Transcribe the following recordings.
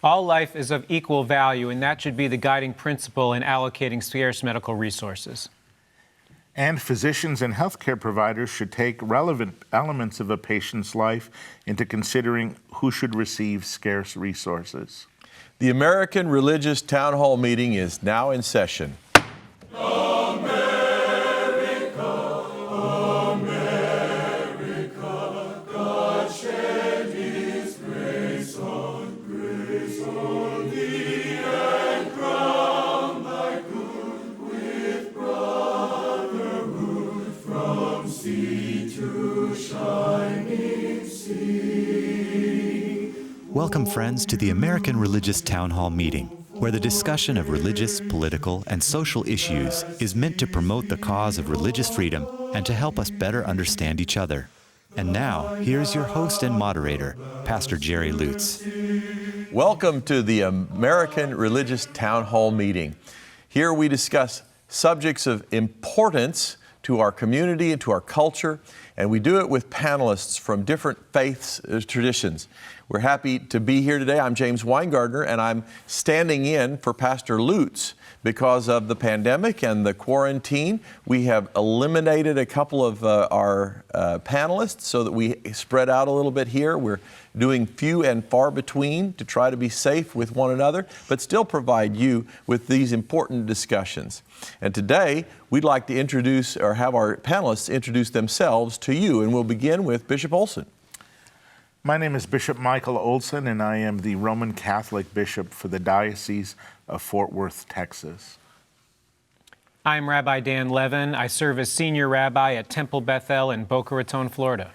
All life is of equal value, and that should be the guiding principle in allocating scarce medical resources. And physicians and healthcare providers should take relevant elements of a patient's life into considering who should receive scarce resources. The American Religious Town Hall meeting is now in session. Welcome, friends, to the American Religious Town Hall meeting, where the discussion of religious, political, and social issues is meant to promote the cause of religious freedom and to help us better understand each other. And now, here's your host and moderator, Pastor Jerry Lutz. Welcome to the American Religious Town Hall meeting. Here we discuss subjects of importance to our community and to our culture, and we do it with panelists from different faiths, traditions. We're happy to be here today. I'm James Weingardner, and I'm standing in for Pastor Lutz. Because of the pandemic and the quarantine, we have eliminated a couple of our panelists so that we spread out a little bit here. We're doing few and far between to try to be safe with one another, but still provide you with these important discussions. And today, we'd like to introduce or have our panelists introduce themselves to you, and we'll begin with Bishop Olson. My name is Bishop Michael Olson, and I am the Roman Catholic Bishop for the Diocese of Fort Worth, Texas. I'm Rabbi Dan Levin. I serve as Senior Rabbi at Temple Bethel in Boca Raton, Florida.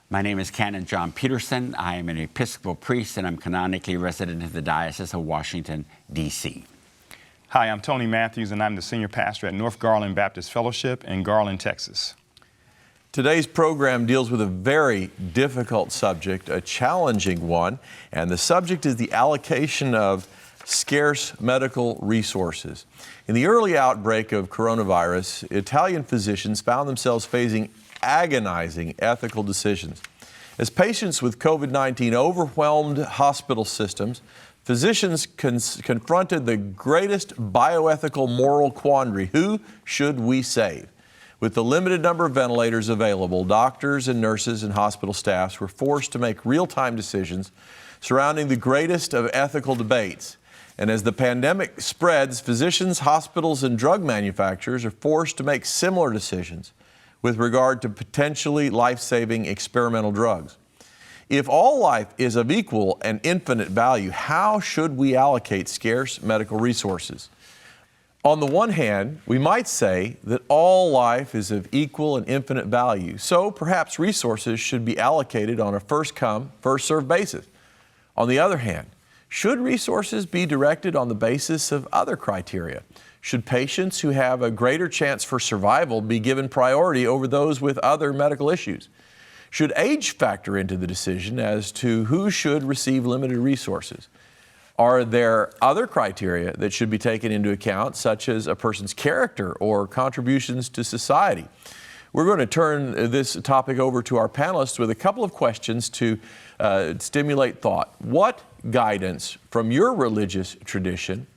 My name is Canon John Peterson. I am an Episcopal priest, and I'm canonically resident of the Diocese of Washington, D.C. Hi, I'm Tony Matthews, and I'm the Senior Pastor at North Garland Baptist Fellowship in Garland, Texas. Today's program deals with a very difficult subject, a challenging one, and the subject is the allocation of scarce medical resources. In the early outbreak of coronavirus, Italian physicians found themselves facing agonizing ethical decisions. As patients with COVID-19 overwhelmed hospital systems, physicians confronted the greatest bioethical moral quandary: who should we save? With the limited number of ventilators available, doctors and nurses and hospital staffs were forced to make real-time decisions surrounding the greatest of ethical debates. And as the pandemic spreads, physicians, hospitals, and drug manufacturers are forced to make similar decisions with regard to potentially life-saving experimental drugs. If all life is of equal and infinite value, how should we allocate scarce medical resources? On the one hand, we might say that all life is of equal and infinite value, so perhaps resources should be allocated on a first-come, first-served basis. On the other hand, should resources be directed on the basis of other criteria? Should patients who have a greater chance for survival be given priority over those with other medical issues? Should age factor into the decision as to who should receive limited resources? Are there other criteria that should be taken into account, such as a person's character or contributions to society? We're going to turn this topic over to our panelists with a couple of questions to stimulate thought. What guidance from your religious tradition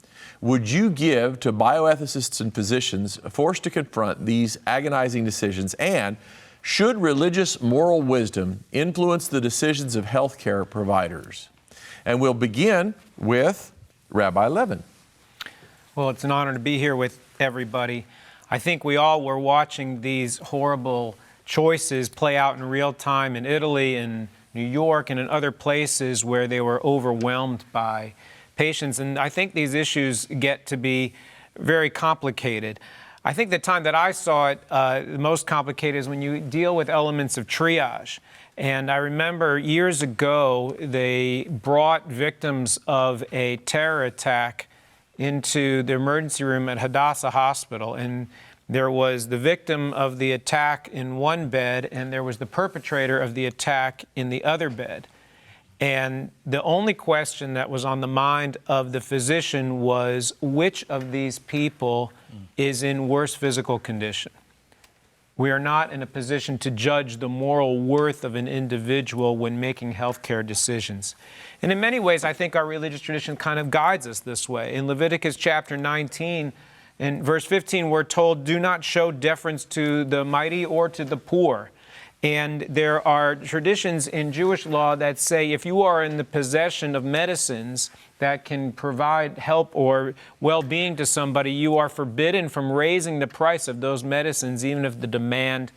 would you give to bioethicists and physicians forced to confront these agonizing decisions? And should religious moral wisdom influence the decisions of healthcare providers? And we'll begin with Rabbi Levin. Well, it's an honor to be here with everybody. I think we all were watching these horrible choices play out in real time in Italy and New York and in other places where they were overwhelmed by patients. And I think these issues get to be very complicated. I think the time that I saw it the most complicated is when you deal with elements of triage. And I remember years ago, they brought victims of a terror attack into the emergency room at Hadassah Hospital. And there was the victim of the attack in one bed, and there was the perpetrator of the attack in the other bed. And the only question that was on the mind of the physician was, which of these people is in worse physical condition? We are not in a position to judge the moral worth of an individual when making healthcare decisions. And in many ways, I think our religious tradition kind of guides us this way. In Leviticus chapter 19, in verse 15, we're told, do not show deference to the mighty or to the poor. And there are traditions in Jewish law that say if you are in the possession of medicines that can provide help or well-being to somebody, you are forbidden from raising the price of those medicines even if the demand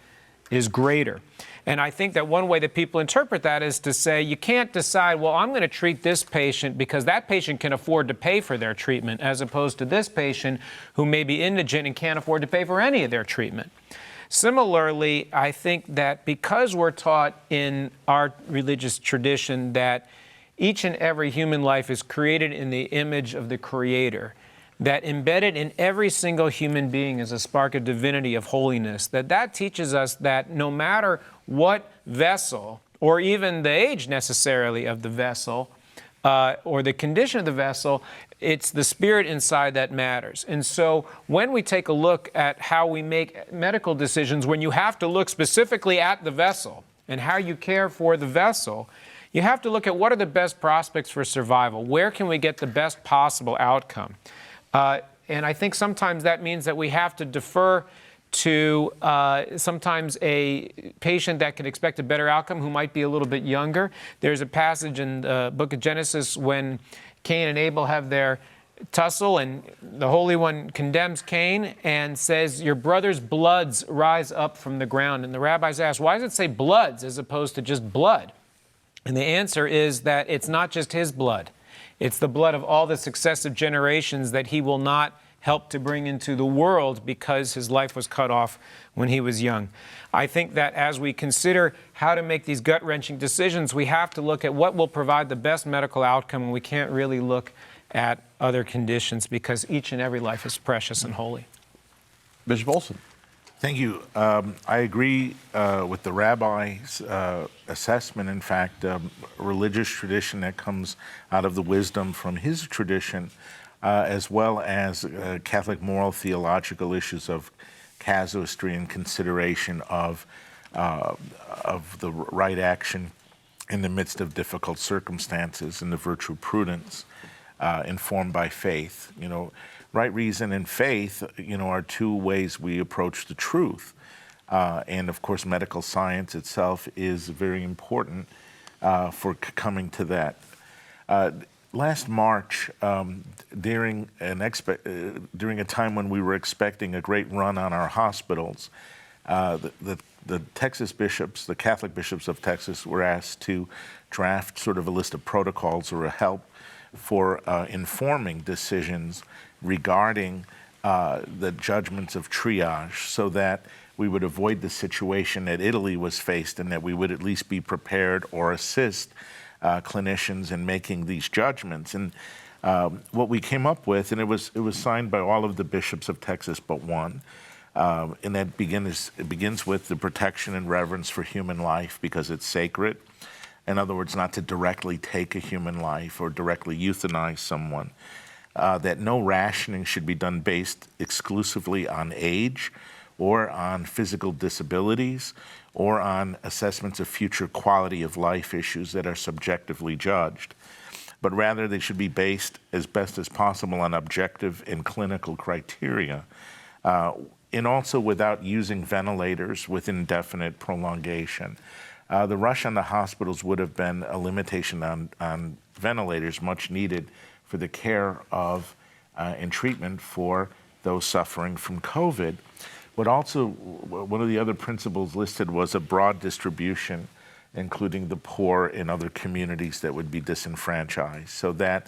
is greater. And I think that one way that people interpret that is to say you can't decide, well, I'm going to treat this patient because that patient can afford to pay for their treatment, as opposed to this patient who may be indigent and can't afford to pay for any of their treatment. Similarly, I think that because we're taught in our religious tradition that each and every human life is created in the image of the Creator, that embedded in every single human being is a spark of divinity, of holiness, that teaches us that no matter what vessel, or even the age necessarily of the vessel, or the condition of the vessel, it's the spirit inside that matters. And so when we take a look at how we make medical decisions, when you have to look specifically at the vessel and how you care for the vessel, you have to look at what are the best prospects for survival. Where can we get the best possible outcome? And I think sometimes that means that we have to defer to sometimes a patient that can expect a better outcome who might be a little bit younger. There's a passage in the book of Genesis when Cain and Abel have their tussle, and the Holy One condemns Cain and says, your brother's bloods rise up from the ground. And the rabbis ask, why does it say bloods as opposed to just blood? And the answer is that it's not just his blood. It's the blood of all the successive generations that he will not help to bring into the world because his life was cut off when he was young. I think that as we consider how to make these gut-wrenching decisions, we have to look at what will provide the best medical outcome, and we can't really look at other conditions because each and every life is precious and holy. Bishop Olson. Thank you. I agree with the rabbi's assessment. In fact, religious tradition that comes out of the wisdom from his tradition, as well as Catholic moral theological issues of casuistry and consideration of the right action in the midst of difficult circumstances, and the virtue of prudence informed by faith. You know, right reason and faith, you know, are two ways we approach the truth. And of course, medical science itself is very important for coming to that. Last March, during a time when we were expecting a great run on our hospitals, the Texas bishops, the Catholic bishops of Texas, were asked to draft sort of a list of protocols or a help for informing decisions regarding the judgments of triage, so that we would avoid the situation that Italy was faced, and that we would at least be prepared or assist clinicians in making these judgments. And what we came up with, and it was signed by all of the bishops of Texas but one, and that begins with the protection and reverence for human life because it's sacred. In other words, not to directly take a human life or directly euthanize someone. That no rationing should be done based exclusively on age or on physical disabilities or on assessments of future quality of life issues that are subjectively judged, but rather they should be based as best as possible on objective and clinical criteria, and also without using ventilators with indefinite prolongation. The rush on the hospitals would have been a limitation on ventilators, much needed for the care of and treatment for those suffering from COVID. But also, one of the other principles listed was a broad distribution, including the poor in other communities that would be disenfranchised, so that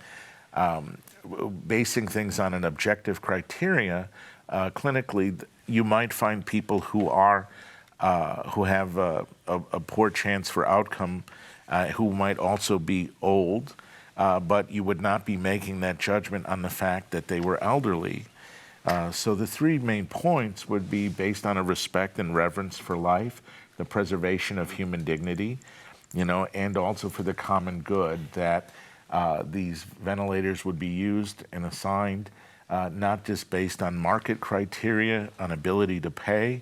basing things on an objective criteria, clinically, you might find people who have a poor chance for outcome, who might also be old, but you would not be making that judgment on the fact that they were elderly. So the three main points would be based on a respect and reverence for life, the preservation of human dignity, you know, and also for the common good, that these ventilators would be used and assigned not just based on market criteria, on ability to pay,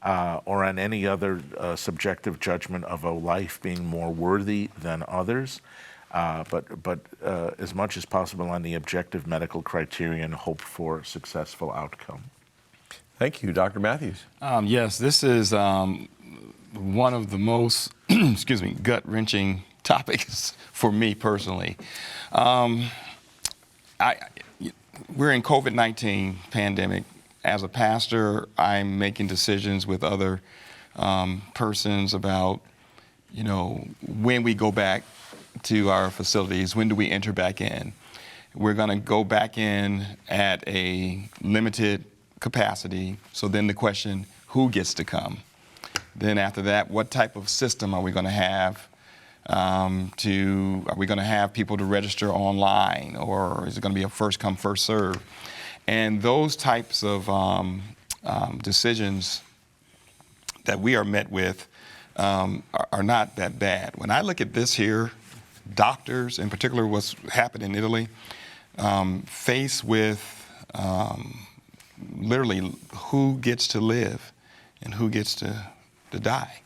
or on any other subjective judgment of a life being more worthy than others, but as much as possible on the objective medical criterion, hope for successful outcome. Thank you, Dr. Matthews. Yes, this is one of the most, excuse me, gut-wrenching topics for me personally. We're in COVID-19 pandemic. As a pastor, I'm making decisions with other persons about, when we go back to our facilities, when do we enter back in? We're going to go back in at a limited capacity. So then the question, who gets to come? Then after that, what type of system are we going to have? Are we going to have people to register online, or is it going to be a first come, first serve? And those types of decisions that we are met with are not that bad. When I look at this here, doctors, in particular what's happened in Italy, faced with literally who gets to live and who gets to die.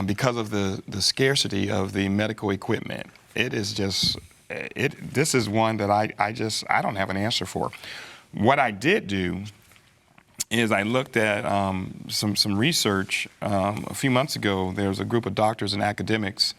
Because of the scarcity of the medical equipment, it is just, this is one that I don't have an answer for. What I did do is I looked at some research a few months ago. There was a group of doctors and academics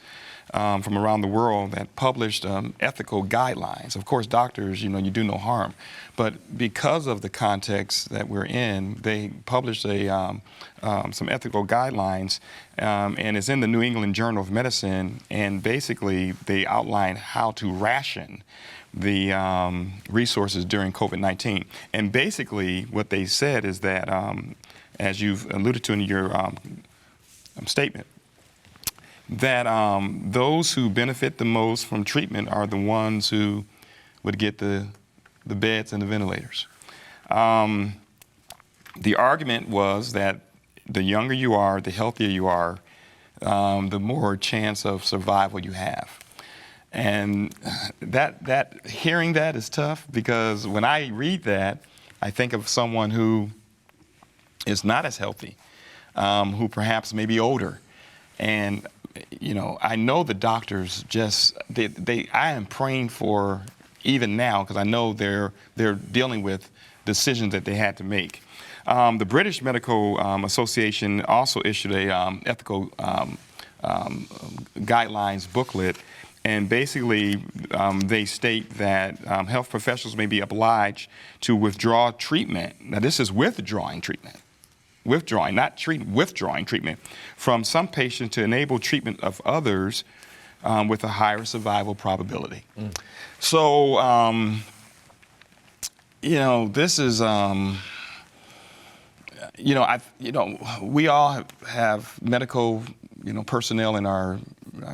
from around the world that published ethical guidelines. Of course, doctors, you do no harm. But because of the context that we're in, they published some ethical guidelines, and it's in the New England Journal of Medicine, and basically they outline how to ration the resources during COVID-19. And basically what they said is that, as you've alluded to in your statement, that those who benefit the most from treatment are the ones who would get the beds and the ventilators. The argument was that the younger you are, the healthier you are, the more chance of survival you have. And hearing that is tough, because when I read that, I think of someone who is not as healthy, who perhaps may be older. And, I know the doctors I am praying for, even now, because I know they're dealing with decisions that they had to make. The British Medical Association also issued a ethical guidelines booklet, and basically they state that health professionals may be obliged to withdraw treatment. Now, this is withdrawing treatment. Withdrawing, not treatment, withdrawing treatment from some patients to enable treatment of others with a higher survival probability. So, this is, we all have medical, personnel in our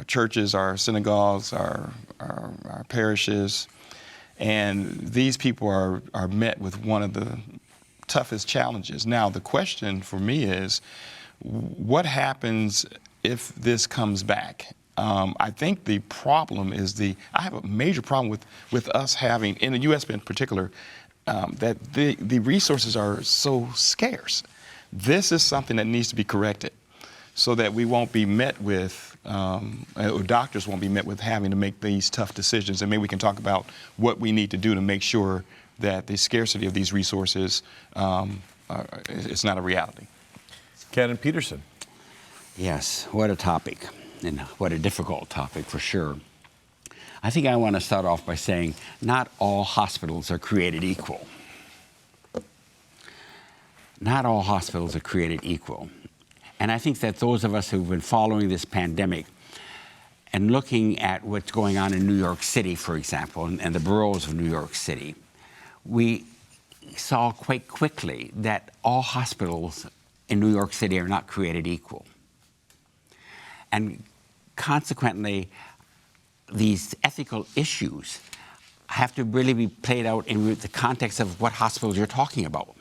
churches, our synagogues, our parishes, and these people are met with one of the toughest challenges. Now, the question for me is, what happens if this comes back? I think the problem is I have a major problem with us having, in the U.S. in particular, that the resources are so scarce. This is something that needs to be corrected so that we won't be met with, or doctors won't be met with having to make these tough decisions. And maybe we can talk about what we need to do to make sure that the scarcity of these resources is not a reality. Canon Peterson. Yes, what a topic, and what a difficult topic for sure. I think I want to start off by saying not all hospitals are created equal. Not all hospitals are created equal. And I think that those of us who've been following this pandemic and looking at what's going on in New York City, for example, and the boroughs of New York City, we saw quite quickly that all hospitals in New York City are not created equal. And consequently, these ethical issues have to really be played out in the context of what hospitals you're talking about.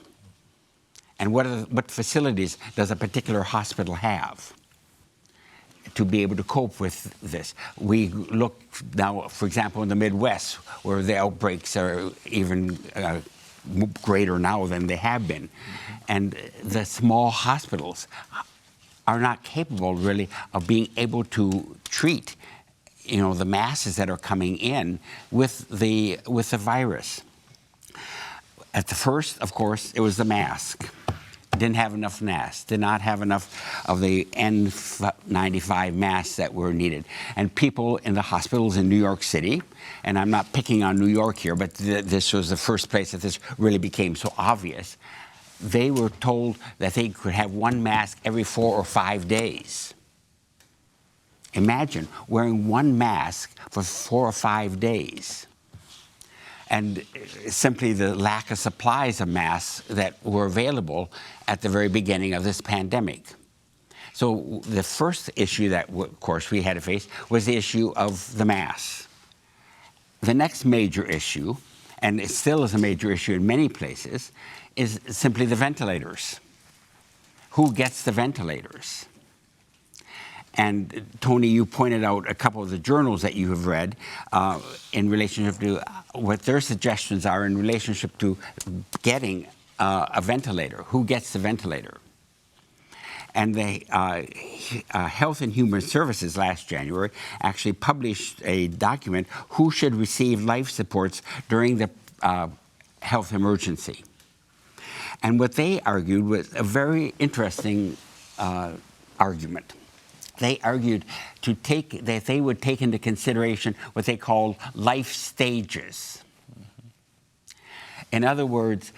And what facilities does a particular hospital have to be able to cope with this? We look now, for example, in the Midwest, where the outbreaks are even greater now than they have been. And the small hospitals are not capable, really, of being able to treat, the masses that are coming in with the virus. At the first, of course, it was the mask. Didn't have enough masks, did not have enough of the N95 masks that were needed. And people in the hospitals in New York City, and I'm not picking on New York here, but this was the first place that this really became so obvious. They were told that they could have one mask every 4 or 5 days. Imagine wearing one mask for 4 or 5 days. And simply the lack of supplies of masks that were available at the very beginning of this pandemic. So the first issue that, of course, we had to face was the issue of the masks. The next major issue, and it still is a major issue in many places, is simply the ventilators. Who gets the ventilators? And Tony, you pointed out a couple of the journals that you have read in relationship to what their suggestions are in relationship to getting a ventilator. Who gets the ventilator? And the Health and Human Services last January actually published a document, who should receive life supports during the health emergency. And what they argued was a very interesting argument. They argued that they would take into consideration what they called life stages. In other words,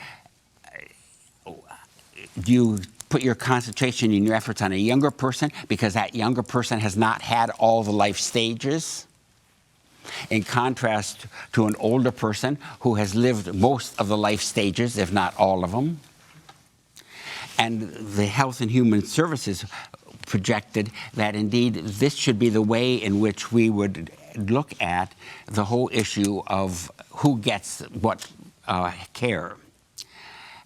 do you put your concentration and your efforts on a younger person because that younger person has not had all the life stages? In contrast to an older person who has lived most of the life stages, if not all of them. And the Health and Human Services projected that indeed this should be the way in which we would look at the whole issue of who gets what care.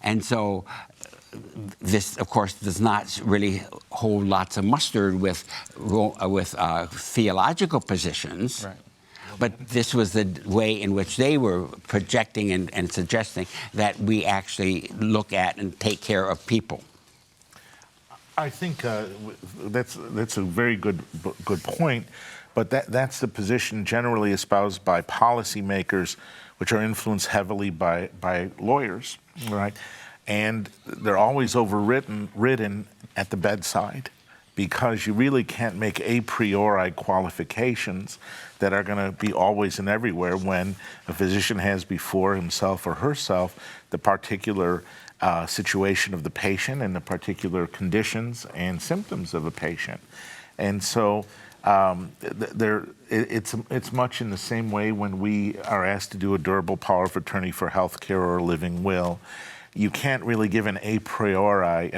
And so this, of course, does not really hold lots of mustard with theological positions. Right. But this was the way in which they were projecting and suggesting that we actually look at and take care of people. I think that's a very good point, but that's the position generally espoused by policymakers, which are influenced heavily by lawyers, right? And they're always overridden at the bedside, because you really can't make a priori qualifications that are going to be always and everywhere when a physician has before himself or herself the particular situation of the patient and the particular conditions and symptoms of a patient. And so it's much in the same way when we are asked to do a durable power of attorney for health care or a living will. You can't really give an a priori,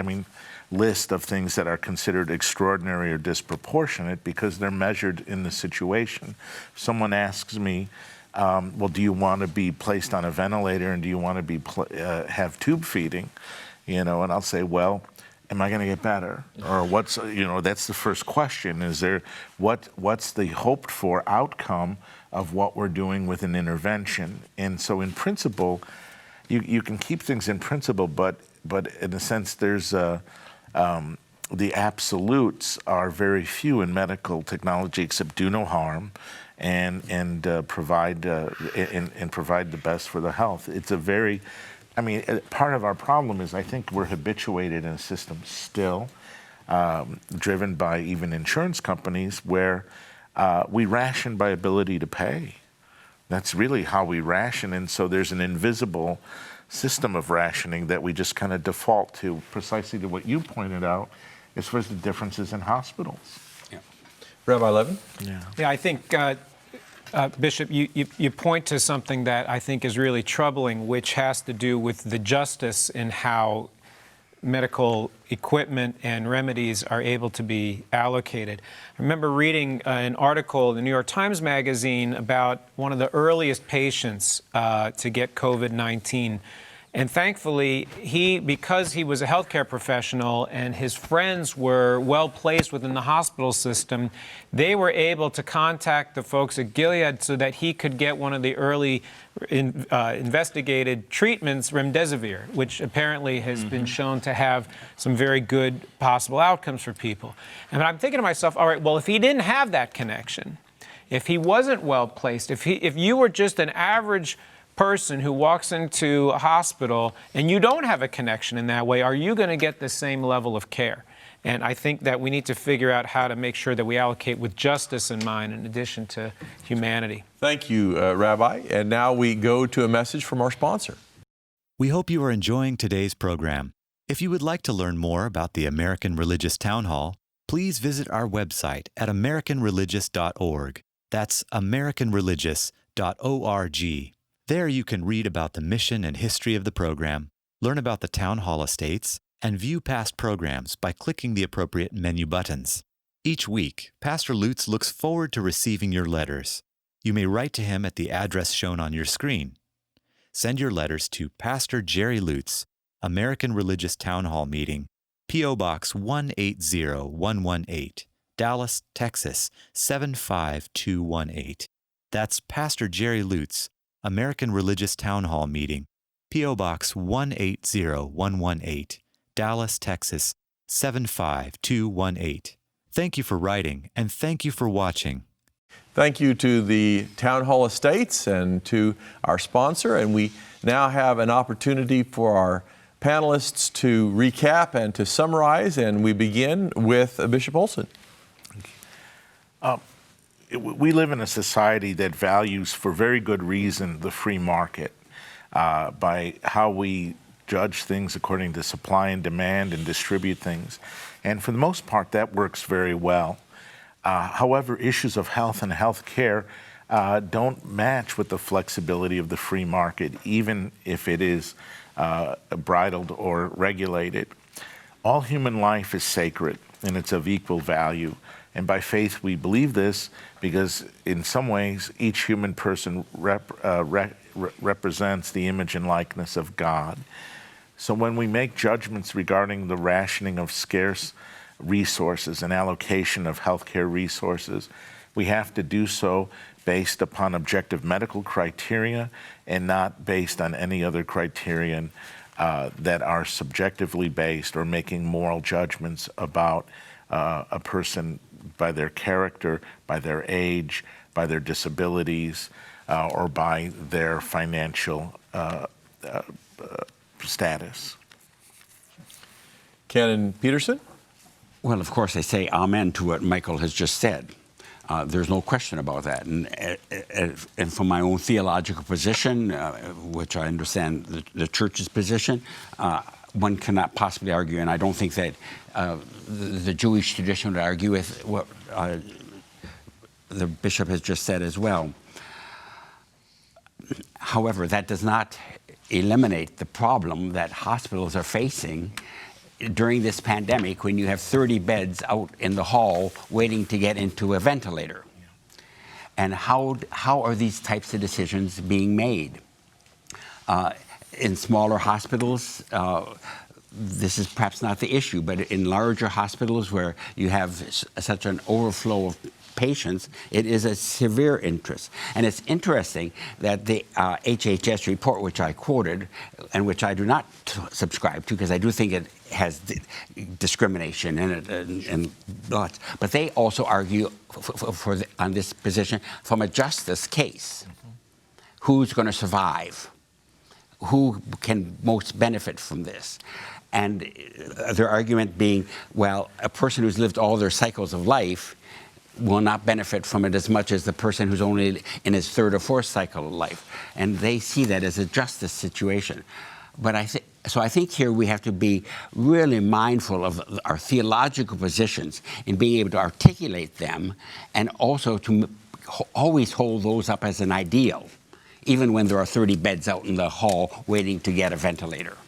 list of things that are considered extraordinary or disproportionate, because they're measured in the situation. Someone asks me, well, do you want to be placed on a ventilator and do you want to be have tube feeding? And I'll say, well, am I going to get better? Or what's, that's the first question. Is there, what's the hoped for outcome of what we're doing with an intervention? And so in principle, you can keep things in principle, but in a sense, there's the absolutes are very few in medical technology, except do no harm and provide the best for the health. It's a very, part of our problem is I think we're habituated in a system still, driven by even insurance companies, where we ration by ability to pay. That's really how we ration, and so there's an invisible system of rationing that we just kind of default to, precisely to what you pointed out, as far as the differences in hospitals. Yeah. Rabbi Levin? Yeah, I think, Bishop, you point to something that I think is really troubling, which has to do with the justice in how medical equipment and remedies are able to be allocated. I remember reading an article in the New York Times Magazine about one of the earliest patients to get COVID-19. And thankfully, because he was a healthcare professional and his friends were well placed within the hospital system, they were able to contact the folks at Gilead so that he could get one of the early investigated treatments, remdesivir, which apparently has been shown to have some very good possible outcomes for people. And I'm thinking to myself, all right, well, if he didn't have that connection, if he wasn't well placed, if you were just an average person who walks into a hospital and you don't have a connection in that way, are you going to get the same level of care? And I think that we need to figure out how to make sure that we allocate with justice in mind in addition to humanity. Thank you, Rabbi. And now we go to a message from our sponsor. We hope you are enjoying today's program. If you would like to learn more about the American Religious Town Hall, please visit our website at americanreligious.org. That's americanreligious.org. There you can read about the mission and history of the program, learn about the Town Hall estates, and view past programs by clicking the appropriate menu buttons. Each week, Pastor Lutz looks forward to receiving your letters. You may write to him at the address shown on your screen. Send your letters to Pastor Jerry Lutz, American Religious Town Hall Meeting, P.O. Box 180118, Dallas, Texas 75218. That's Pastor Jerry Lutz, American Religious Town Hall Meeting, P.O. Box 180118, Dallas, Texas 75218. Thank you for writing, and thank you for watching. Thank you to the Town Hall Estates and to our sponsor. And we now have an opportunity for our panelists to recap and to summarize. And we begin with Bishop Olson. We live in a society that values, for very good reason, the free market by how we judge things according to supply and demand and distribute things. And for the most part, that works very well. However, issues of health and health care don't match with the flexibility of the free market, even if it is bridled or regulated. All human life is sacred and it's of equal value. And by faith, we believe this because in some ways, each human person represents the image and likeness of God. So when we make judgments regarding the rationing of scarce resources and allocation of healthcare resources, we have to do so based upon objective medical criteria and not based on any other criterion that are subjectively based or making moral judgments about a person by their character, by their age, by their disabilities, or by their financial status. Canon Peterson? Well, of course, I say amen to what Michael has just said. There's no question about that. And from my own theological position, which I understand the church's position, one cannot possibly argue, and I don't think that the Jewish tradition would argue with what the bishop has just said as well. However, that does not eliminate the problem that hospitals are facing during this pandemic when you have 30 beds out in the hall waiting to get into a ventilator. And how are these types of decisions being made? In smaller hospitals, this is perhaps not the issue, but in larger hospitals where you have such an overflow of patients, it is a severe interest. And it's interesting that the HHS report, which I quoted, and which I do not subscribe to, because I do think it has discrimination in it and lots, but they also argue on this position from a justice case. Who's going to survive? Who can most benefit from this? And their argument being, well, a person who's lived all their cycles of life will not benefit from it as much as the person who's only in his third or fourth cycle of life. And they see that as a justice situation. But I think here we have to be really mindful of our theological positions in being able to articulate them, and also to always hold those up as an ideal, even when there are 30 beds out in the hall waiting to get a ventilator.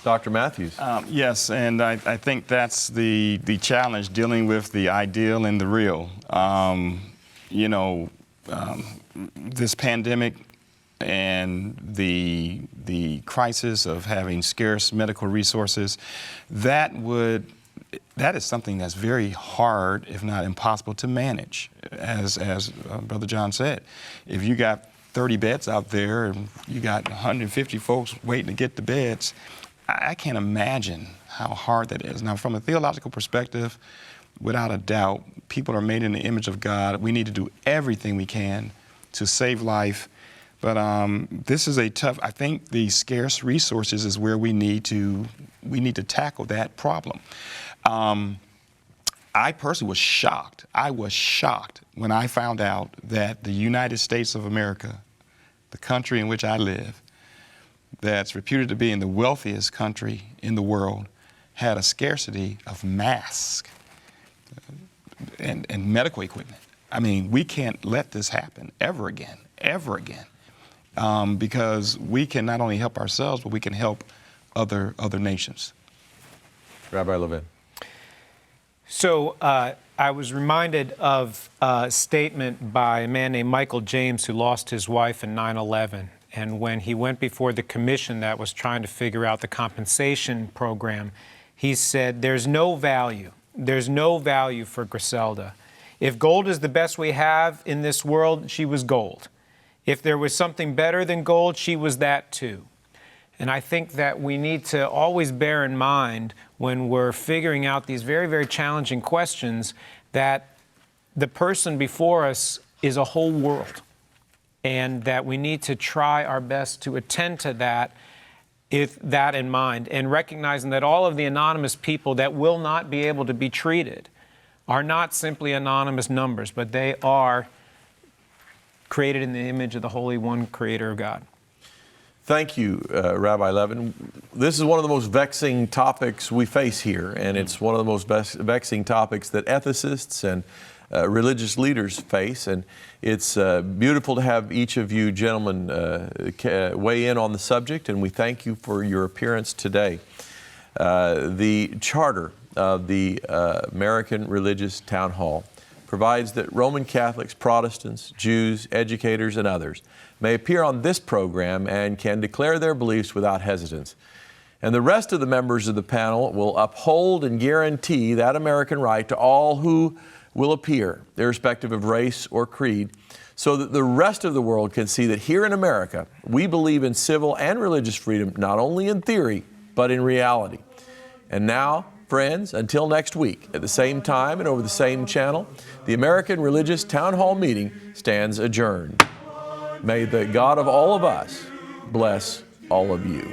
Dr. Matthews. Yes, and I think that's the challenge, dealing with the ideal and the real. This pandemic and the the crisis of having scarce medical resources, that is something that's very hard, if not impossible, to manage. As Brother John said, if you got 30 beds out there and you got 150 folks waiting to get the beds, I can't imagine how hard that is. Now, from a theological perspective, without a doubt, people are made in the image of God. We need to do everything we can to save life. But this is a tough, I think the scarce resources is where we need to tackle that problem. I personally was shocked. I was shocked when I found out that the United States of America, the country in which I live, that's reputed to be in the wealthiest country in the world, had a scarcity of masks and medical equipment. I mean, we can't let this happen ever again, because we can not only help ourselves, but we can help other nations. Rabbi Levin. So I was reminded of a statement by a man named Michael James who lost his wife in 9/11. And when he went before the commission that was trying to figure out the compensation program, he said, there's no value for Griselda. If gold is the best we have in this world, she was gold. If there was something better than gold, she was that too. And I think that we need to always bear in mind when we're figuring out these very, very challenging questions that the person before us is a whole world, and that we need to try our best to attend to that, with that in mind, and recognizing that all of the anonymous people that will not be able to be treated are not simply anonymous numbers, but they are created in the image of the Holy One, Creator of God. Thank you, Rabbi Levin. This is one of the most vexing topics we face here, and it's one of the most vexing topics that ethicists and religious leaders face. And it's beautiful to have each of you gentlemen weigh in on the subject, and we thank you for your appearance today. The charter of the American Religious Town Hall provides that Roman Catholics, Protestants, Jews, educators, and others may appear on this program and can declare their beliefs without hesitance. And the rest of the members of the panel will uphold and guarantee that American right to all who will appear, irrespective of race or creed, so that the rest of the world can see that here in America, we believe in civil and religious freedom, not only in theory, but in reality. And now, friends, until next week, at the same time and over the same channel, the American Religious Town Hall meeting stands adjourned. May the God of all of us bless all of you.